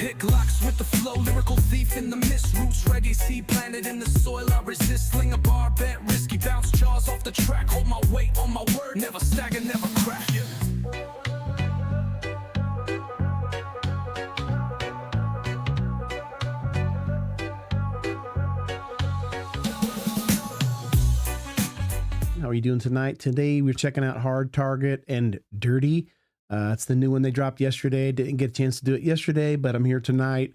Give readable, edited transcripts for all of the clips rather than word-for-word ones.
hit Glocks with the flow, lyrical thief in the mist. Roots, reggae, seed planted in the soil. I resist, sling a bar, bet risky, bounce jaws off the track. Hold my weight on my word, never stagger, never crack. How are you doing tonight? Today we're checking out Hard Target and Dirty. It's the new one they dropped yesterday. Didn't get a chance to do it yesterday, but I'm here tonight.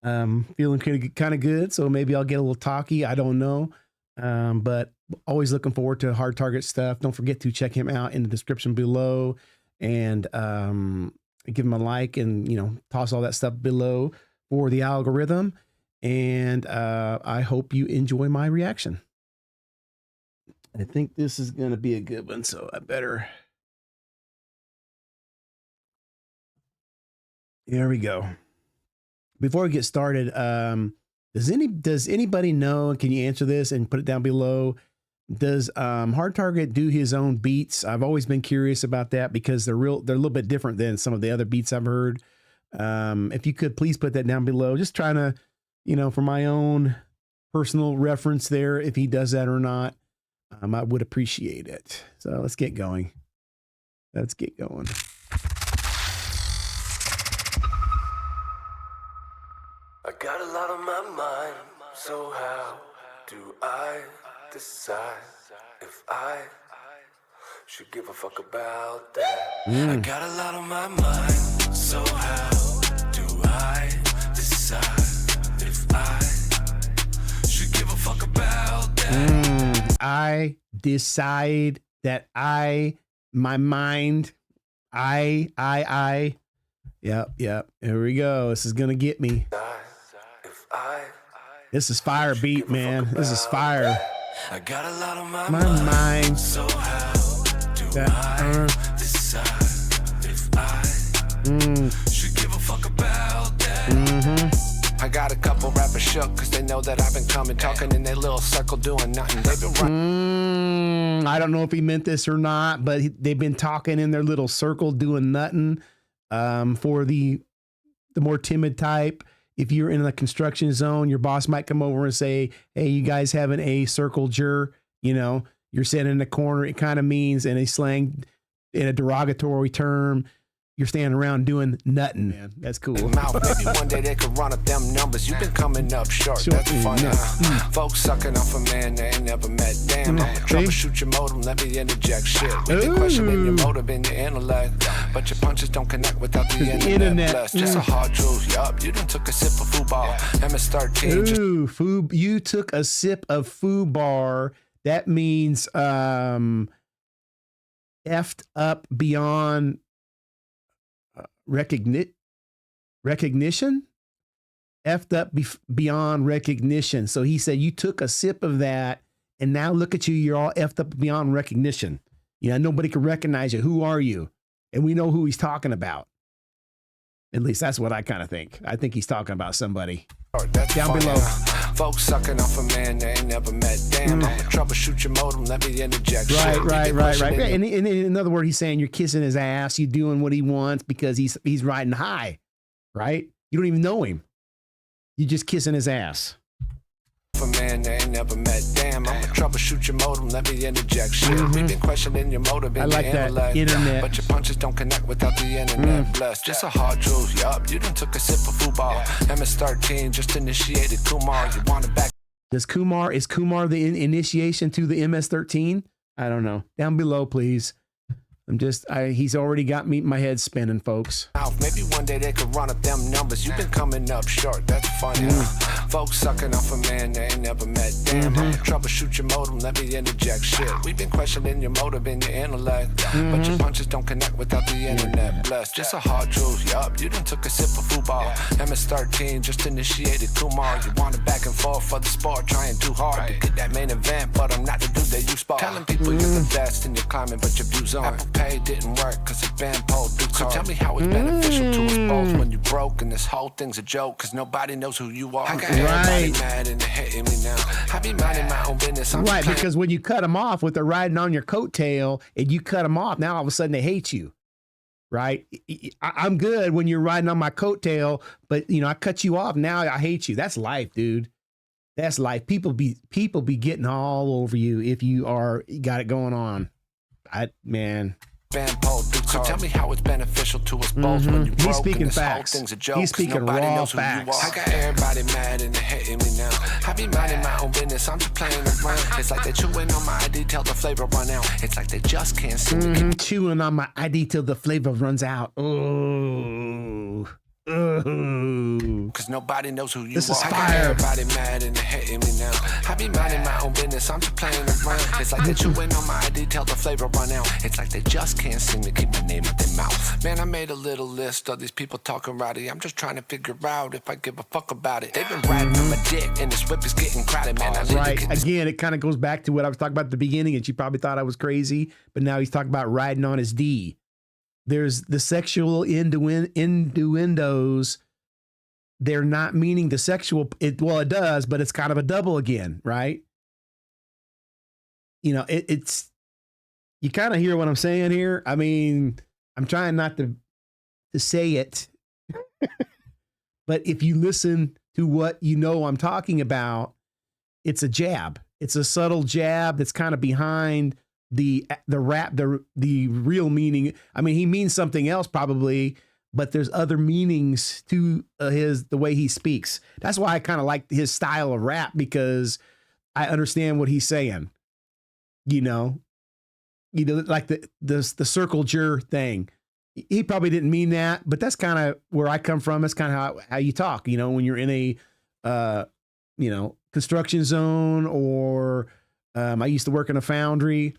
Feeling kind of good, so maybe I'll get a little talky. I don't know, but always looking forward to Hard Target stuff. Don't forget to check him out in the description below, and give him a like, and toss all that stuff below for the algorithm. And I hope you enjoy my reaction. I think this is going to be a good one, so I better. There we go. Before we get started, does anybody know? Can you answer this and put it down below? Does Hard Target do his own beats? I've always been curious about that because they're a little bit different than some of the other beats I've heard. If you could please put that down below. Just trying to, for my own personal reference there, if he does that or not. I would appreciate it. So let's get going. Let's get going. I got a lot on my mind, so how do I decide if I should give a fuck about that? I got a lot on my mind, so how do I decide if I should give a fuck about that? I decide that my mind, Yep. Here we go. This is gonna get me. This is fire beat, man. This is fire. I got a lot on my mind. So how do I decide if I should give a fuck about that? I got a couple rappers shook cause they know that I've been coming, talking in their little circle doing nothing. They've been running. I don't know if he meant this or not, but they've been talking in their little circle doing nothing. For the more timid type, if you're in a construction zone, your boss might come over and say, hey, you guys having a circle jur, you're sitting in the corner. It kind of means in a slang, in a derogatory term, you're standing around doing nothing. Man, that's cool. Maybe one day they could run up them numbers. You've been coming up short. That's funny. Folks sucking off a man they ain't never met. Damn, I'ma troubleshoot your modem. Let me interject shit. We've been questioning your motive and your intellect, but your punches don't connect without the internet. Plus, just a hard truth. Yup, you done took a sip of football. MS-13. Ooh, you took a sip of FUBAR. That means effed up beyond recognition, effed up beyond recognition. So he said you took a sip of that, and now look at you, you're all effed up beyond recognition. Nobody can recognize you. Who are you? And we know who he's talking about. At least that's what I kind of think. I think he's talking about somebody. Down below. Folks sucking off a man they ain't never met. Damn, I'ma troubleshoot your modem. Let me interject. Right. And in other words, he's saying you're kissing his ass. You're doing what he wants because he's riding high, right? You don't even know him. You're just kissing his ass. A man they ain't never met. Damn, I'ma troubleshoot your modem. Let me interject. We've been questioning your motive and I like your that. intellect, Internet. but your punches don't connect without the internet. Bless, just a hard truth. Yup, you done took a sip of football. MS-13 just initiated Kumar. You want it back? Is Kumar the initiation to the MS-13? I don't know. Down below, please. He's already got my head spinning, folks. Maybe one day they could run up them numbers. You've been coming up short. That's funny. Folks sucking off a man they ain't never met. Damn, I'ma troubleshoot your modem. Let me interject. We've been questioning your motive and your intellect, but your punches don't connect without the internet. Bless, just a hard truth. Yup, you done took a sip of football. MS-13 just initiated Kumar. You want it back and forth for the sport, trying too hard to get that main event, but I'm not the dude that you spot. Telling people you're the best and you're climbing, but your views aren't. Pay didn't work cause it been pulled through. So tell me how it's beneficial to us both when you broke and this whole thing's a joke cause nobody knows who you are. I got everybody mad and they're hating me now. I be minding my own business. Right, because when you cut them off with the riding on your coattail and you cut them off, now all of a sudden they hate you. right? I'm good when you're riding on my coattail, but I cut you off. Now I hate you. That's life, dude. That's life. People be getting all over you if you got it going on. Man. So tell me how it's beneficial to us both when you broke. He's speaking and this facts. whole thing's a joke. He's speaking raw facts. I got everybody mad and they hating me now. I be minding my own business, I'm just playing around. It's like they chewing on my ID till the flavor run out. It's like they just can't see me. Chewing on my ID till the flavor runs out. Ooh. Cause nobody knows who you This are. is I got fire. everybody mad and they hating me now. I be minding my own business, I'm just playing around. It's like they chewing on my ID till the flavor run out. It's like they just can't seem to keep my name out their mouth. Man, I made a little list of these people talking rowdy. I'm just trying to figure out if I give a fuck about it. They've been riding on my dick and this whip is getting crowded, man. I need Right. to get this Again, it kind of goes back to what I was talking about at the beginning, and she probably thought I was crazy, but now he's talking about riding on his D. There's the sexual innuendos. They're not meaning the sexual. It does, but it's kind of a double again, right? It's you kind of hear what I'm saying here. I mean, I'm trying not to say it, but if you listen to what I'm talking about, it's a jab. It's a subtle jab that's kind of behind the rap, the real meaning. I mean, he means something else probably, but there's other meanings to the way he speaks. That's why I kind of like his style of rap, because I understand what he's saying. Like the circle jerk thing. He probably didn't mean that, but that's kind of where I come from. That's kind of how you talk, when you're in a, construction zone, or I used to work in a foundry,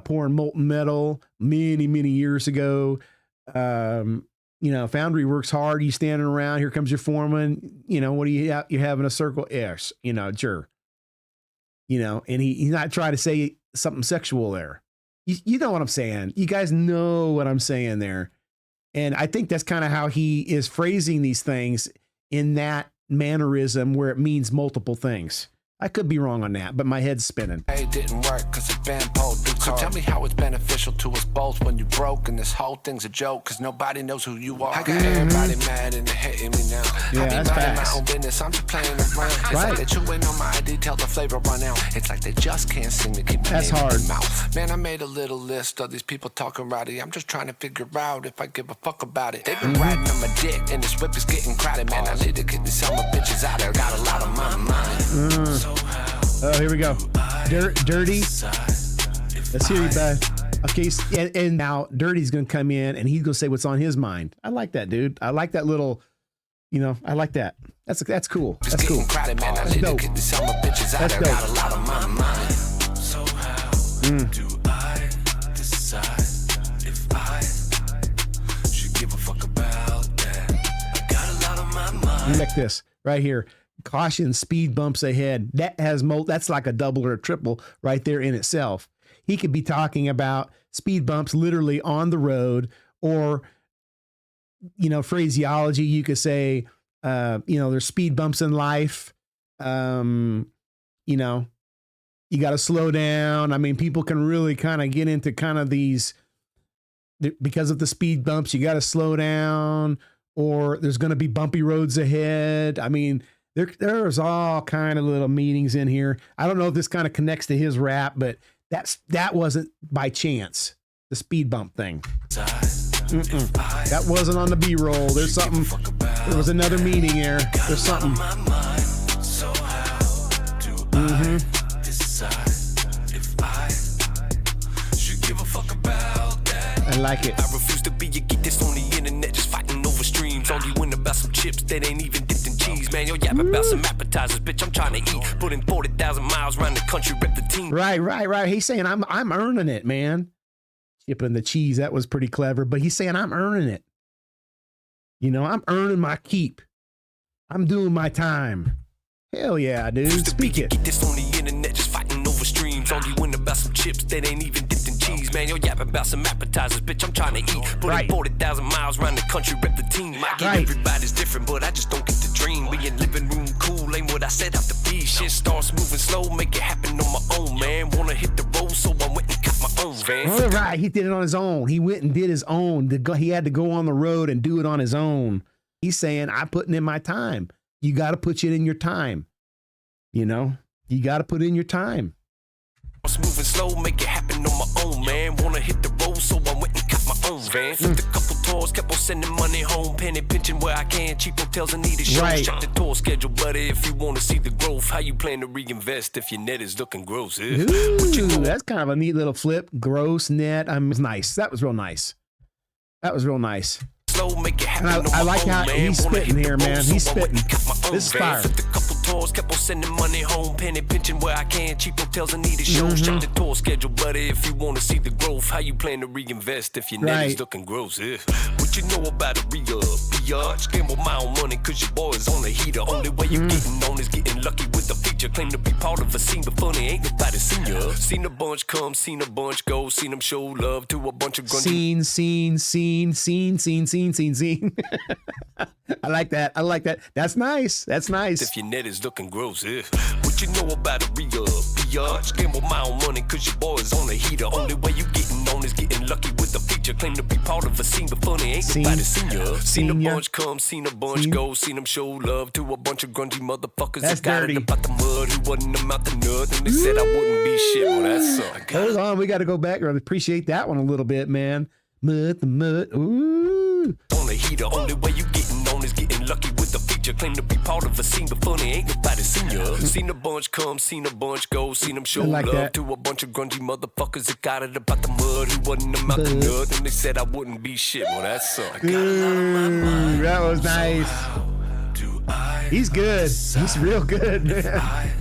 pouring molten metal many, many years ago. Foundry works hard. You standing around, here comes your foreman. What do you have? You're having a circle S, jur. And he's not trying to say something sexual there. You know what I'm saying? You guys know what I'm saying there. And I think that's kind of how he is phrasing these things, in that mannerism where it means multiple things. I could be wrong on that, but my head's spinning. It didn't work cause it been pulled. So tell me how it's beneficial to us both when you broke and this whole thing's a joke, cause nobody knows who you are. I got everybody mad and they hating me now. Yeah, I be that's minding facts. my own business, I'm just playing around. It's like they chewing on my ID till the flavor run out. It's like they just can't seem to keep my That's name hard. in their mouth. Man, I made a little list of these people talking rowdy. I'm just trying to figure out if I give a fuck about it. They've been riding on my dick and this whip is getting crowded. Man, I need to get these summer bitches out there. Got a lot of my money. Oh, here we go. Dirty. Let's hear you, bud. Okay, and now Dirty's going to come in and he's going to say what's on his mind. I like that, dude. I like that little, I like that. That's cool. That's cool. Crowded, man. I That's need dope. to get these summer bitches out That's there. dope. Got a lot of my money. So how do I decide if I should give a fuck about that? I got a lot of my mind. Like this right here. Caution, speed bumps ahead. That's like a double or a triple right there in itself. He could be talking about speed bumps literally on the road, or, phraseology. You could say, there's speed bumps in life. You got to slow down. I mean, people can really kind of get into kind of these, because of the speed bumps, you got to slow down, or there's going to be bumpy roads ahead. I mean, there's all kind of little meanings in here. I don't know if this kind of connects to his rap, but that wasn't by chance, the speed bump thing. That wasn't on the B-roll. There's something. There was another meaning there. There's something. So how do I decide if I should give a fuck about that? I like it. I refuse to be a geek that's on the internet just fighting over streams. Arguing about some chips that ain't even dipped in cheese. Man, yo, yapping about some appetizers, bitch, I'm trying to eat. Putting 40,000 miles around the country, rep the team. Right. He's saying I'm earning it, man. Chipping the cheese, that was pretty clever. But he's saying I'm earning it. I'm earning my keep. I'm doing my time. Hell yeah, dude. Speak it. Geek that's on the internet just fighting over streams. Arguing about some chips that ain't even dipped in cheese. Man, yo, yapping about some appetizers, bitch, I'm trying to eat. Putting Right. 40,000 miles around the country, rep the team. I get Right. everybody's different, but I just don't get the dream. Being living room cool ain't what I set out to be. Shit starts moving slow, make it happen on my own, man. Wanna hit the road, so I went and got my own van. All right. guy, he did it on his own. He went and did his own. He had to go on the road and do it on his own. He's saying, I'm putting in my time. You got to put it in your time. You know, you got to put in your time. Moving slow, make it happen on my own, man. Wanna hit the road, so I went and got my own van. Flipped a couple tours, kept on sending money home. Penny pinching where I can, cheap hotels and needed shows. Right. Check the tour schedule, buddy, if you wanna see the growth. How you plan to reinvest if your net is looking gross? Ooh, that's kind of a neat little flip. Gross net. It was nice. That was real nice. That was real nice. Make it happen And I like how he's spitting here, man. He's spitting. This is fire. Flipped a couple tours, kept on sending money home. Penny pinching where I can, cheap hotels and needed shows. Check the tour schedule, buddy, if you wanna see the growth. How you plan to reinvest if your net is looking gross? What you know about a re-up? Just gamble my own money, cause your boy is on the heater. Only way you getting on is getting lucky with the feature. Claim to be part of a scene, but funny ain't nobody seen ya. Seen a bunch come, seen a bunch go, seen them show love to a bunch of grungy. Scene. I like that. I like that. That's nice. That's nice. If your net is looking gross, what you know about a re-up? Just gamble my own money, cause your boy is on the heater. Only way you getting on is getting lucky with the feature. Claim to be part of a scene, but funny ain't nobody seen ya. Seen a bunch come, seen a bunch go, seen them show love to a bunch of grungy motherfuckers. That's that got dirty. it about the mud, who wasn't about the nut, and they said I wouldn't be shit. Well, that sucked. Hold on, we got to go back and appreciate that one a little bit, man. Mud. Ooh. On the heater, only way you getting on is getting lucky with the feature. Claim to be part of a scene, but funny ain't nobody seen ya. Seen a bunch come, seen a bunch go, seen them show like love that. to a bunch of grungy motherfuckers that got it about the mud, who wasn't about the nut, and they said I wouldn't be shit. Well, that sucked. Ooh, that was nice. He's good. He's real good, man.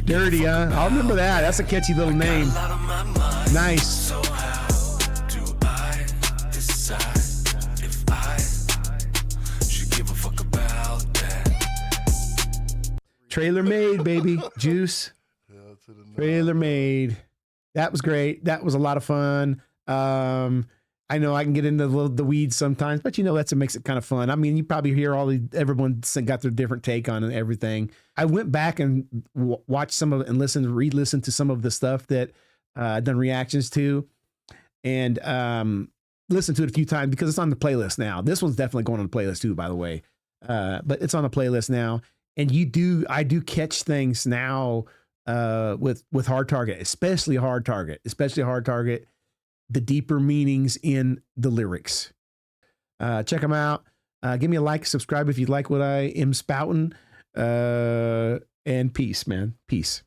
Dirty, huh? I'll remember that. That's a catchy little name. Nice. Trailer Made, baby. Juice. Trailer Made. That was great. That was a lot of fun. I know I can get into the weeds sometimes, but you know, that's what makes it kind of fun. I mean, you probably hear everyone got their different take on everything. I went back and watched some of it and re-listened to some of the stuff that I've done reactions to, and listened to it a few times because it's on the playlist now. This one's definitely going on the playlist too, by the way. But it's on the playlist now. And I do catch things now with Hard Target, especially Hard Target, the deeper meanings in the lyrics. Check them out. Give me a like, subscribe if you like what I am spouting. And peace, man. Peace.